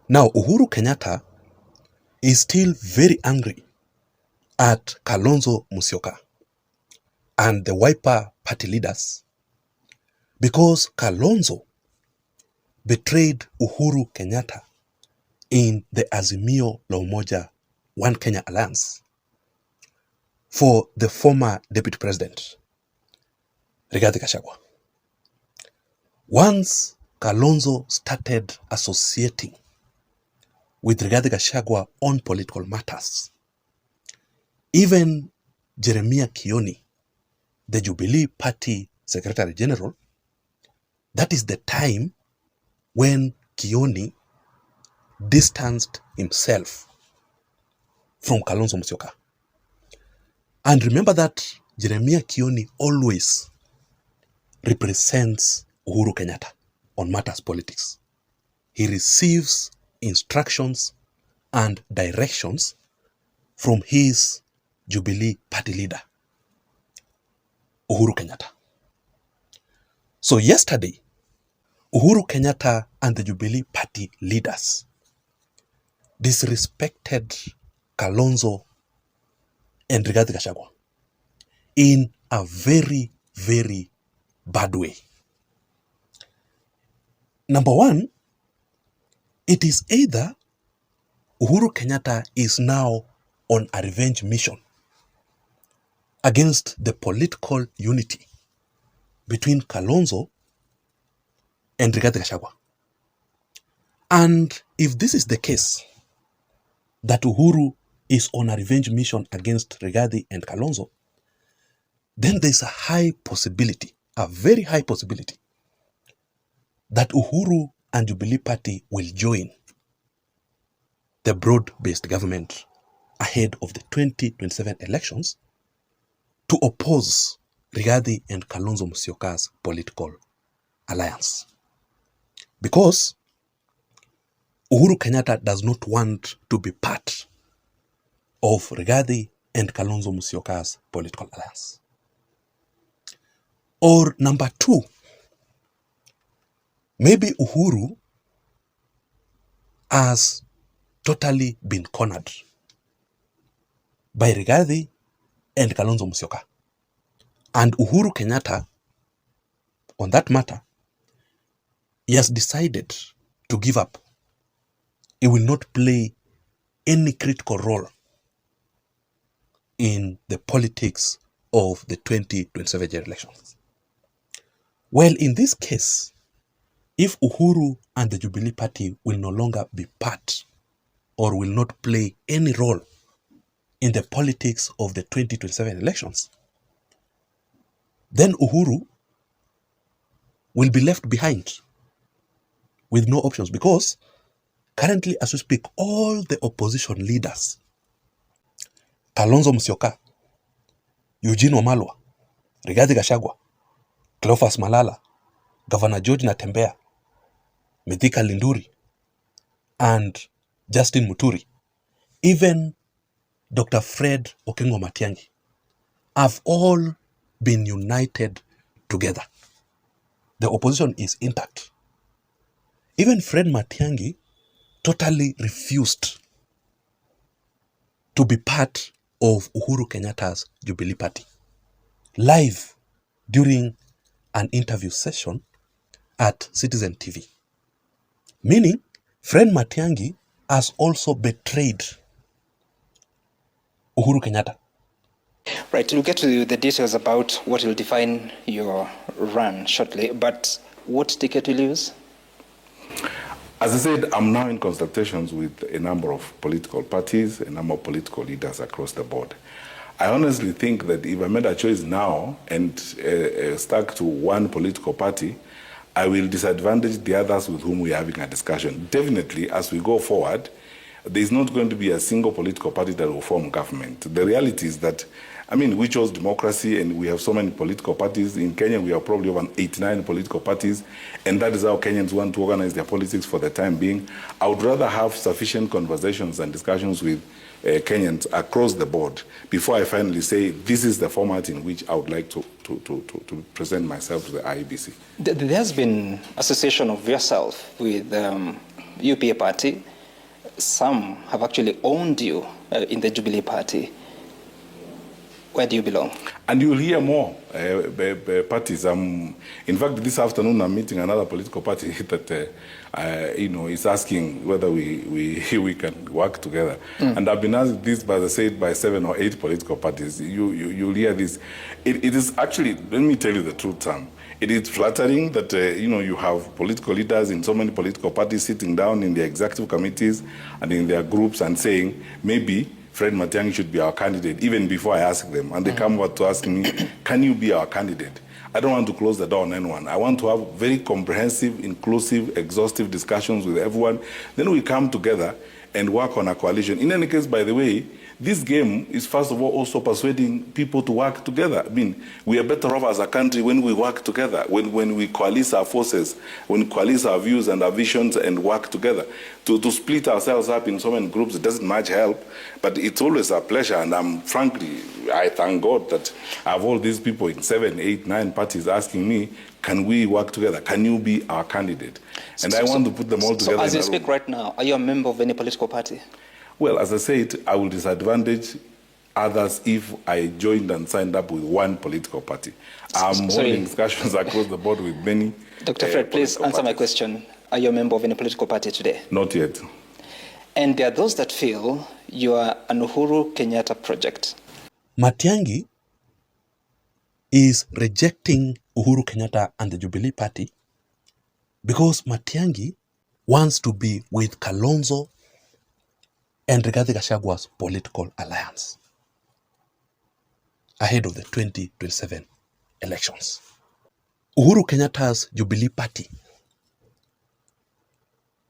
Now, Uhuru Kenyatta is still very angry at Kalonzo Musyoka and the Wiper party leaders because Kalonzo betrayed Uhuru Kenyatta in the Azimio la Umoja One Kenya Alliance for the former deputy president, Rigathi Gachagua. Once Kalonzo started associating with Rigathi Gachagua on political matters, even Jeremiah Kioni, the Jubilee Party Secretary General, that is the time when Kioni distanced himself from Kalonzo Musyoka. And remember that Jeremiah Kioni always represents Uhuru Kenyatta on matters politics. He receives instructions and directions from his Jubilee party leader, Uhuru Kenyatta. So yesterday, Uhuru Kenyatta and the Jubilee party leaders disrespected Kalonzo and Rigathi Gachagua in a very, very bad way. Number one, it is either Uhuru Kenyatta is now on a revenge mission against the political unity between Kalonzo and Rigathi Gachagua. And if this is the case, that Uhuru is on a revenge mission against Rigathi and Kalonzo, then there's a high possibility, a very high possibility, that Uhuru and Jubilee Party will join the broad-based government ahead of the 2027 elections to oppose Rigathi and Kalonzo Musyoka's political alliance. Because Uhuru Kenyatta does not want to be part of Rigathi and Kalonzo Musyoka's political alliance. Or number two, maybe Uhuru has totally been cornered by Rigathi and Kalonzo Musyoka. And Uhuru Kenyatta, on that matter, he has decided to give up. He will not play any critical role in the politics of the 2027 general elections. Well, in this case, if Uhuru and the Jubilee Party will no longer be part or will not play any role in the politics of the 2027 elections, then Uhuru will be left behind with no options, because currently, as we speak, all the opposition leaders, Kalonzo Musyoka, Eugene Wamalwa, Rigathi Gachagua, Cleophas Malala, Governor George Natembeya, Mithika Linturi, and Justin Muturi, even Dr. Fred Okengo Matiang'i, have all been united together. The opposition is intact. Even Fred Matiang'i totally refused to be part of Uhuru Kenyatta's Jubilee Party. Live during an interview session at Citizen TV. Meaning, Fred Matiang'i has also betrayed Uhuru Kenyatta. Right, we'll get to the details about what will define your run shortly, but what ticket will you use? As I said, I'm now in consultations with a number of political parties, a number of political leaders across the board. I honestly think that if I made a choice now and stuck to one political party, I will disadvantage the others with whom we are having a discussion. Definitely, as we go forward, there is not going to be a single political party that will form government. The reality is that, I mean, we chose democracy and we have so many political parties. In Kenya, we have probably over 89 political parties, and that is how Kenyans want to organize their politics for the time being. I would rather have sufficient conversations and discussions with Kenyans across the board before I finally say this is the format in which I would like to present myself to the IEBC. There has been association of yourself with UPA party some have actually owned you in the Jubilee Party. Where do you belong? And you'll hear more parties. In fact, this afternoon I'm meeting another political party that is asking whether we can work together. And I've been asked this, by 7 or 8 political parties. You'll hear this. It is actually, let me tell you the truth, Sam. It is flattering that you have political leaders in so many political parties sitting down in the executive committees and in their groups and saying maybe Fred Matiang'i should be our candidate, even before I ask them. And they come up to ask me, can you be our candidate? I don't want to close the door on anyone. I want to have very comprehensive, inclusive, exhaustive discussions with everyone. Then we come together and work on a coalition. In any case, by the way, this game is first of all also persuading people to work together. I mean, we are better off as a country when we work together, when we coalesce our forces, when we coalesce our views and our visions and work together. To split ourselves up in so many groups, it doesn't much help, but it's always a pleasure. And frankly, I thank God that I have all these people in 7, 8, 9 parties asking me, can we work together? Can you be our candidate? And I want to put them all together. So as you speak right now, are you a member of any political party? Well, as I said, I will disadvantage others if I joined and signed up with one political party. I'm holding discussions across the board with many. Dr. Fred, please answer my question. Are you a member of any political party today? Not yet. And there are those that feel you are an Uhuru Kenyatta project. Matiang'i is rejecting Uhuru Kenyatta and the Jubilee Party because Matiang'i wants to be with Kalonzo and Rigathi Gachagwa's political alliance ahead of the 2027 elections. Uhuru Kenyatta's Jubilee Party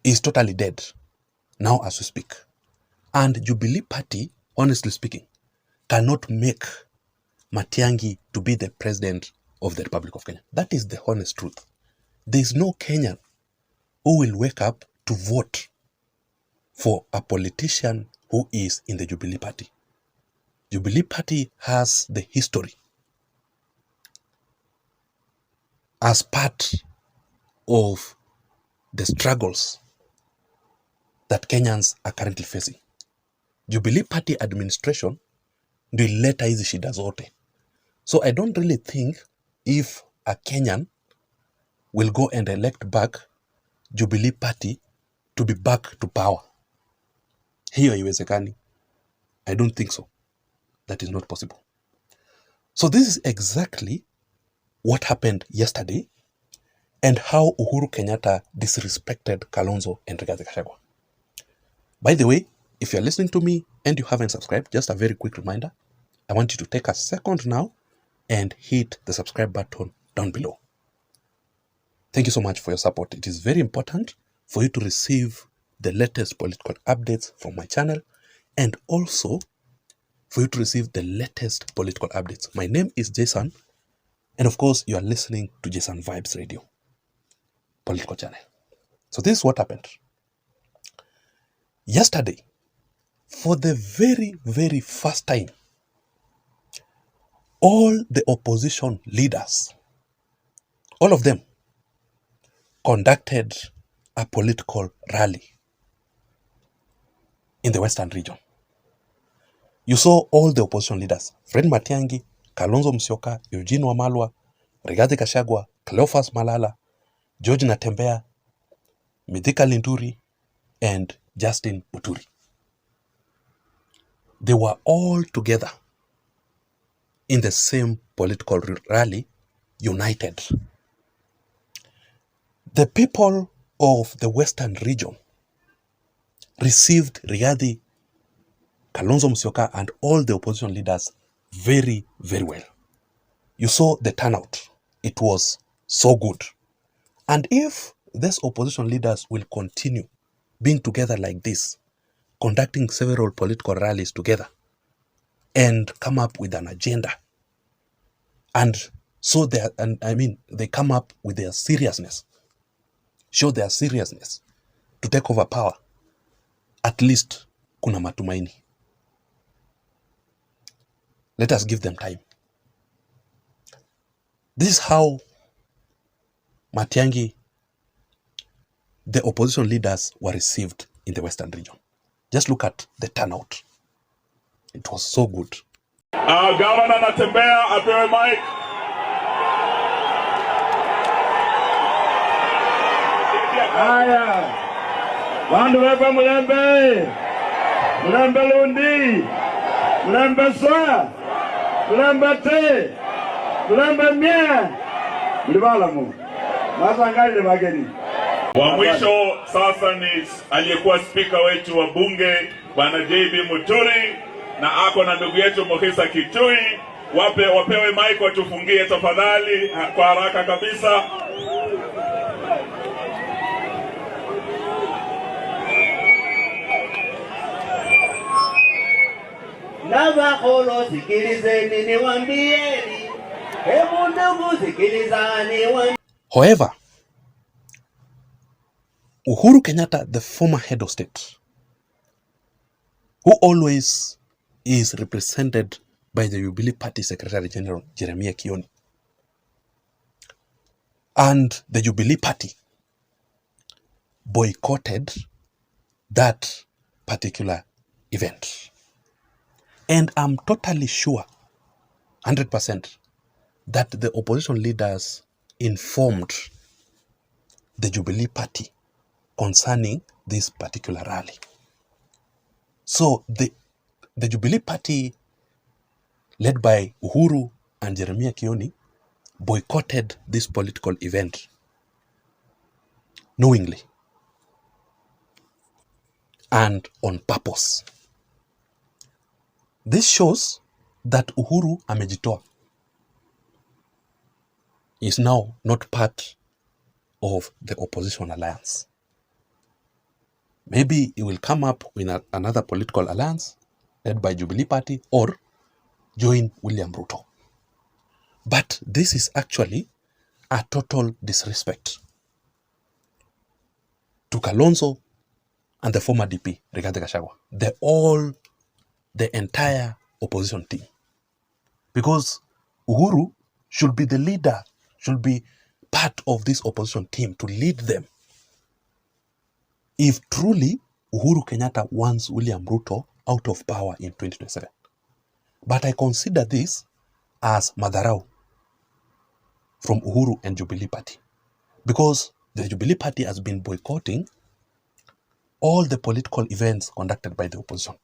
is totally dead now as we speak. And Jubilee Party, honestly speaking, cannot make Matiang'i to be the president of the Republic of Kenya. That is the honest truth. There is no Kenyan who will wake up to vote for a politician who is in the Jubilee Party. Jubilee Party has the history as part of the struggles that Kenyans are currently facing. Jubilee Party administration ndio ileta hizi shida zote. So I don't really think if a Kenyan will go and elect back Jubilee Party to be back to power. Hiyo haiwezekani. I don't think so. That is not possible. So this is exactly what happened yesterday and how Uhuru Kenyatta disrespected Kalonzo and Rigathi Gachagua. By the way, if you're listening to me and you haven't subscribed, just a very quick reminder, I want you to take a second now and hit the subscribe button down below. Thank you so much for your support. It is very important for you to receive the latest political updates from my channel and also for you to receive the latest political updates. My name is Jason, and of course, you are listening to Jason Vibes Radio, political channel. So this is what happened. Yesterday, for the very, very first time, all the opposition leaders, all of them, conducted a political rally in the Western region. You saw all the opposition leaders, Fred Matiang'i, Kalonzo Musyoka, Eugene Wamalwa, Rigathi Gachagua, Cleophas Malala, George Natembeya, Mithika Linturi, and Justin Muturi. They were all together in the same political rally, united. The people of the Western region received Rigathi, Kalonzo Musyoka, and all the opposition leaders very, very well. You saw the turnout. It was so good. And if these opposition leaders will continue being together like this, conducting several political rallies together, and come up with an agenda, and so they come up with their seriousness, show their seriousness to take over power, at least kuna matumaini. Let us give them time. This is how Matiang'i, the opposition leaders, were received in the Western region. Just look at the turnout. It was so good. Gavana anatembea, apewe mic. Haya. Bandu wepa Mulembe. Mulembe Lundi. Mulembe Soya. Mulembe Te. Mulembe Mie. Mulibalamu. Masangali bageni. Wa mwisho sasa ni aliyekuwa spika wetu wa bunge Bwana JB Muturi, na ako na ndugu yetu Mohisa Kitui. Wapewe mic watufungie tafadhali kwa haraka kabisa. Nabakolo sikilizeni niwaambieni. Hebu ndugu sikilizani. However, Uhuru Kenyatta, the former head of state, who always is represented by the Jubilee Party Secretary General Jeremiah Kioni, and the Jubilee Party boycotted that particular event. And I'm totally sure, 100%, that the opposition leaders informed the Jubilee Party concerning this particular rally. So the Jubilee Party, led by Uhuru and Jeremiah Kioni, boycotted this political event knowingly and on purpose. This shows that Uhuru amejitoa. Is now not part of the opposition alliance. Maybe he will come up with another political alliance led by Jubilee Party or join William Ruto. But this is actually a total disrespect to Kalonzo and the former DP, Rigathi Gachagua, the entire opposition team. Because Uhuru should be the leader, should be part of this opposition team to lead them. If truly Uhuru Kenyatta wants William Ruto out of power in 2027. But I consider this as madharau from Uhuru and Jubilee Party, because the Jubilee Party has been boycotting all the political events conducted by the opposition.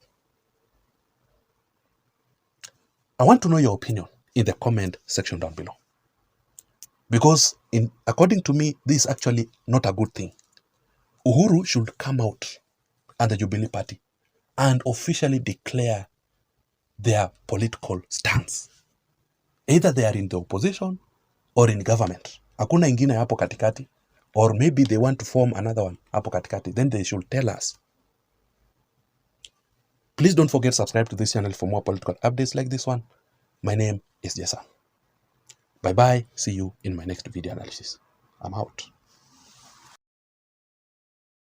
I want to know your opinion in the comment section down below. Because according to me, this is actually not a good thing. Uhuru should come out and the Jubilee Party and officially declare their political stance. Either they are in the opposition or in government. Hakuna ingine hapo katikati. Or maybe they want to form another one hapo katikati. Then they should tell us. Please don't forget to subscribe to this channel for more political updates like this one. My name is Jessa. Bye bye. See you in my next video analysis. I'm out.